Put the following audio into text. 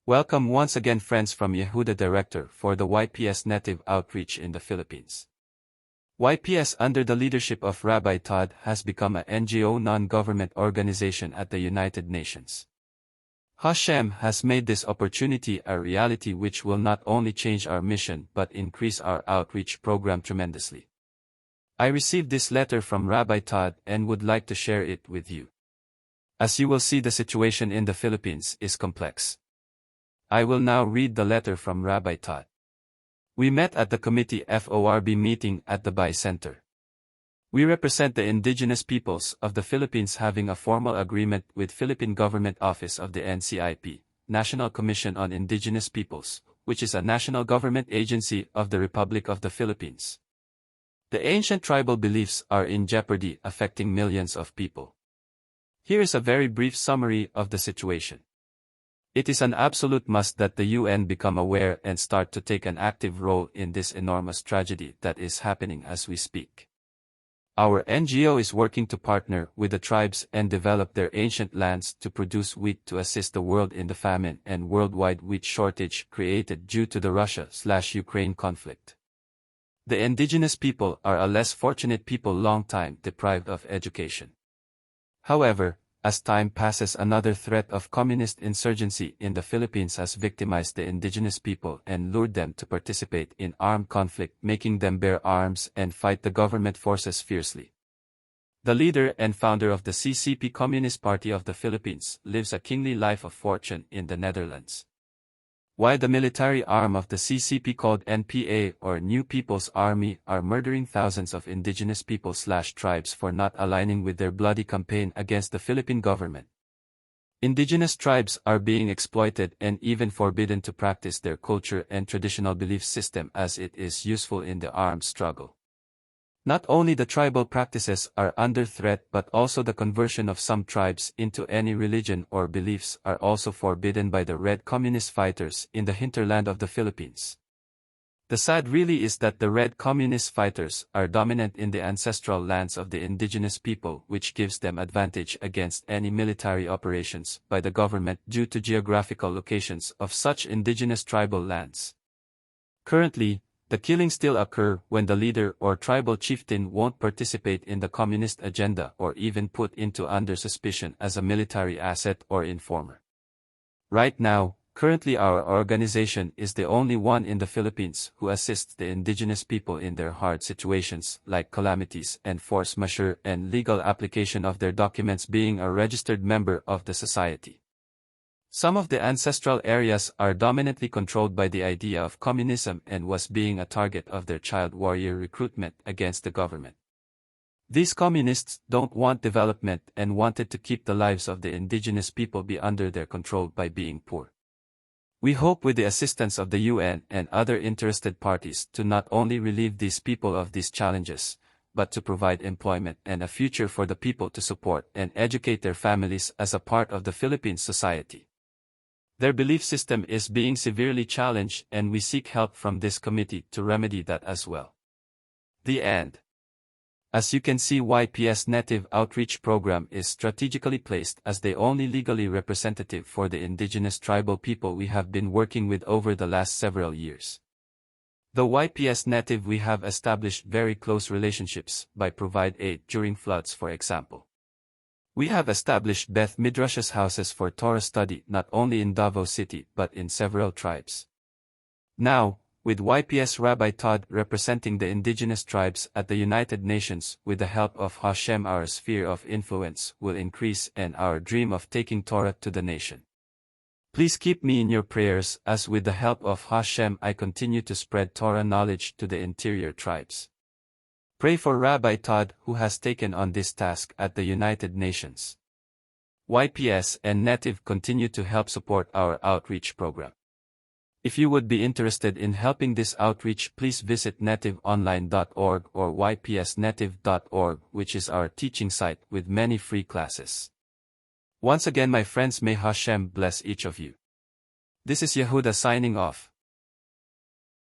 Welcome once again friends from Yehuda Director for the YPS Native Outreach in the Philippines. YPS under the leadership of Rabbi Todd has become a NGO non-government organization at the United Nations. Hashem has made this opportunity a reality which will not only change our mission but increase our outreach program tremendously. I received this letter from Rabbi Todd and would like to share it with you. As you will see, the situation in the Philippines is complex. I will now read the letter from Rabbi Todd. We met at the Committee FORB meeting at the Bai Center. We represent the indigenous peoples of the Philippines, having a formal agreement with Philippine Government Office of the NCIP, National Commission on Indigenous Peoples, which is a national government agency of the Republic of the Philippines. The ancient tribal beliefs are in jeopardy, affecting millions of people. Here is a very brief summary of the situation. It is an absolute must that the UN become aware and start to take an active role in this enormous tragedy that is happening as we speak. Our NGO is working to partner with the tribes and develop their ancient lands to produce wheat to assist the world in the famine and worldwide wheat shortage created due to the Russia/Ukraine conflict. The indigenous people are a less fortunate people, long time deprived of education. However, as time passes, another threat of communist insurgency in the Philippines has victimized the indigenous people and lured them to participate in armed conflict, making them bear arms and fight the government forces fiercely. The leader and founder of the CCP Communist Party of the Philippines lives a kingly life of fortune in the Netherlands. While the military arm of the CCP, called NPA or New People's Army, are murdering thousands of indigenous people/tribes for not aligning with their bloody campaign against the Philippine government. Indigenous tribes are being exploited and even forbidden to practice their culture and traditional belief system as it is useful in the armed struggle. Not only the tribal practices are under threat, but also the conversion of some tribes into any religion or beliefs are also forbidden by the Red Communist fighters in the hinterland of the Philippines. The sad really is that the Red Communist fighters are dominant in the ancestral lands of the indigenous people, which gives them advantage against any military operations by the government due to geographical locations of such indigenous tribal lands. Currently, the killings still occur when the leader or tribal chieftain won't participate in the communist agenda or even put into under suspicion as a military asset or informer. Right now, currently our organization is the only one in the Philippines who assists the indigenous people in their hard situations like calamities and force majeure and legal application of their documents, being a registered member of the society. Some of the ancestral areas are dominantly controlled by the idea of communism and was being a target of their child warrior recruitment against the government. These communists don't want development and wanted to keep the lives of the indigenous people be under their control by being poor. We hope with the assistance of the UN and other interested parties to not only relieve these people of these challenges, but to provide employment and a future for the people to support and educate their families as a part of the Philippine society. Their belief system is being severely challenged, and we seek help from this committee to remedy that as well. The end. As you can see, YPS Native Outreach Program is strategically placed as the only legally representative for the indigenous tribal people we have been working with over the last several years. The YPS Native we have established very close relationships by provide aid during floods, for example. We have established Beth Midrash's houses for Torah study not only in Davao City but in several tribes. Now, with YPS Rabbi Todd representing the indigenous tribes at the United Nations, with the help of Hashem, our sphere of influence will increase and our dream of taking Torah to the nation. Please keep me in your prayers as with the help of Hashem I continue to spread Torah knowledge to the interior tribes. Pray for Rabbi Todd, who has taken on this task at the United Nations. YPS and Native continue to help support our outreach program. If you would be interested in helping this outreach, please visit nativeonline.org or ypsnative.org, which is our teaching site with many free classes. Once again, my friends, may Hashem bless each of you. This is Yehuda signing off.